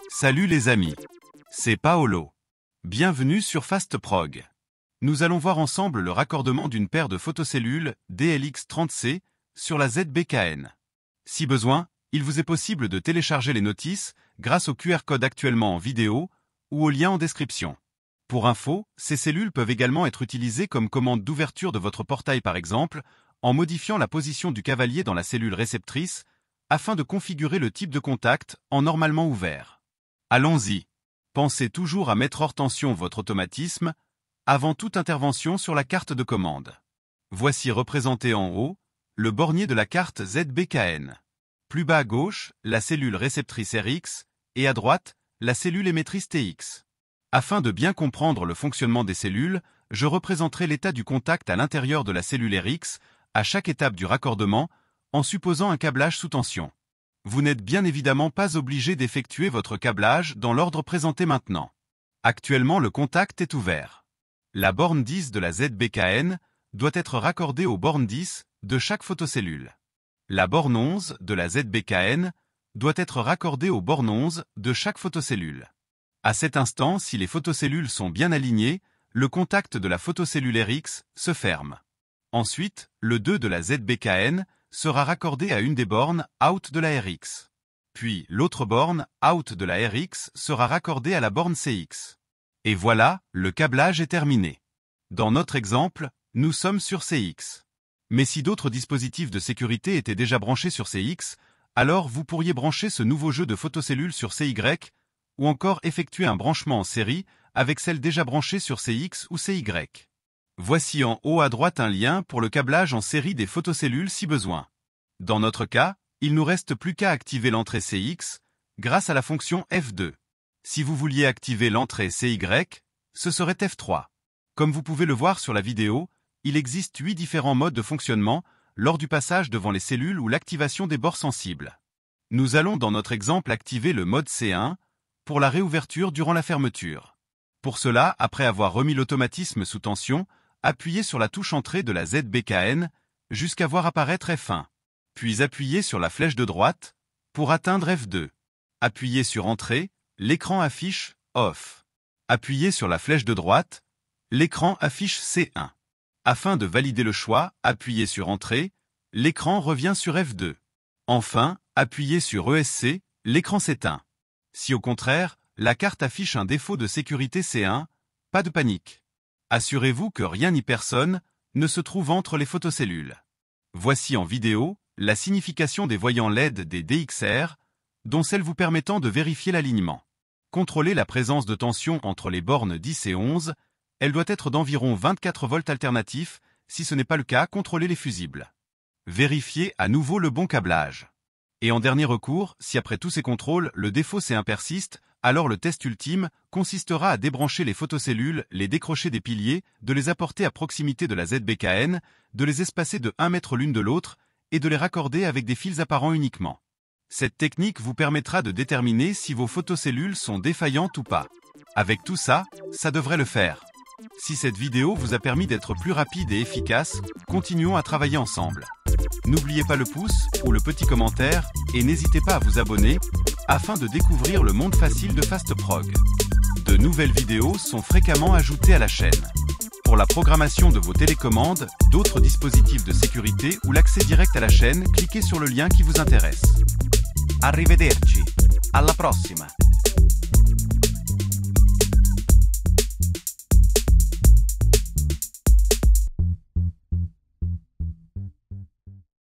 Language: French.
Salut les amis, c'est Paolo. Bienvenue sur FastProg. Nous allons voir ensemble le raccordement d'une paire de photocellules DLX30C sur la ZBKN. Si besoin, il vous est possible de télécharger les notices grâce au QR code actuellement en vidéo ou au lien en description. Pour info, ces cellules peuvent également être utilisées comme commande d'ouverture de votre portail par exemple, en modifiant la position du cavalier dans la cellule réceptrice, afin de configurer le type de contact en normalement ouvert. Allons-y. Pensez toujours à mettre hors tension votre automatisme avant toute intervention sur la carte de commande. Voici représenté en haut le bornier de la carte ZBKN. Plus bas à gauche, la cellule réceptrice RX et à droite, la cellule émettrice TX. Afin de bien comprendre le fonctionnement des cellules, je représenterai l'état du contact à l'intérieur de la cellule RX à chaque étape du raccordement en supposant un câblage sous tension. Vous n'êtes bien évidemment pas obligé d'effectuer votre câblage dans l'ordre présenté maintenant. Actuellement, le contact est ouvert. La borne 10 de la ZBKN doit être raccordée aux bornes 10 de chaque photocellule. La borne 11 de la ZBKN doit être raccordée aux bornes 11 de chaque photocellule. À cet instant, si les photocellules sont bien alignées, le contact de la photocellule RX se ferme. Ensuite, le 2 de la ZBKN sera raccordé à une des bornes out de la RX. Puis, l'autre borne out de la RX sera raccordée à la borne CX. Et voilà, le câblage est terminé. Dans notre exemple, nous sommes sur CX. Mais si d'autres dispositifs de sécurité étaient déjà branchés sur CX, alors vous pourriez brancher ce nouveau jeu de photocellules sur CY, ou encore effectuer un branchement en série avec celles déjà branchées sur CX ou CY. Voici en haut à droite un lien pour le câblage en série des photocellules si besoin. Dans notre cas, il nous reste plus qu'à activer l'entrée CX grâce à la fonction F2. Si vous vouliez activer l'entrée CY, ce serait F3. Comme vous pouvez le voir sur la vidéo, il existe 8 différents modes de fonctionnement lors du passage devant les cellules ou l'activation des bords sensibles. Nous allons dans notre exemple activer le mode C1 pour la réouverture durant la fermeture. Pour cela, après avoir remis l'automatisme sous tension, appuyez sur la touche entrée de la ZBKN jusqu'à voir apparaître F1. Puis appuyez sur la flèche de droite pour atteindre F2. Appuyez sur Entrée, l'écran affiche Off. Appuyez sur la flèche de droite, l'écran affiche C1. Afin de valider le choix, appuyez sur Entrée, l'écran revient sur F2. Enfin, appuyez sur ESC, l'écran s'éteint. Si au contraire, la carte affiche un défaut de sécurité C1, pas de panique. Assurez-vous que rien ni personne ne se trouve entre les photocellules. Voici en vidéo la signification des voyants LED des DXR, dont celles vous permettant de vérifier l'alignement. Contrôlez la présence de tension entre les bornes 10 et 11, elle doit être d'environ 24 volts alternatifs, si ce n'est pas le cas, contrôlez les fusibles. Vérifiez à nouveau le bon câblage. Et en dernier recours, si après tous ces contrôles, le défaut C1 persiste, alors le test ultime consistera à débrancher les photocellules, les décrocher des piliers, de les apporter à proximité de la ZBKN, de les espacer de 1 mètre l'une de l'autre, et de les raccorder avec des fils apparents uniquement. Cette technique vous permettra de déterminer si vos photocellules sont défaillantes ou pas. Avec tout ça, ça devrait le faire. Si cette vidéo vous a permis d'être plus rapide et efficace, continuons à travailler ensemble. N'oubliez pas le pouce ou le petit commentaire et n'hésitez pas à vous abonner afin de découvrir le monde facile de FastProg. De nouvelles vidéos sont fréquemment ajoutées à la chaîne. Pour la programmation de vos télécommandes, d'autres dispositifs de sécurité ou l'accès direct à la chaîne, cliquez sur le lien qui vous intéresse. Arrivederci. Alla prossima.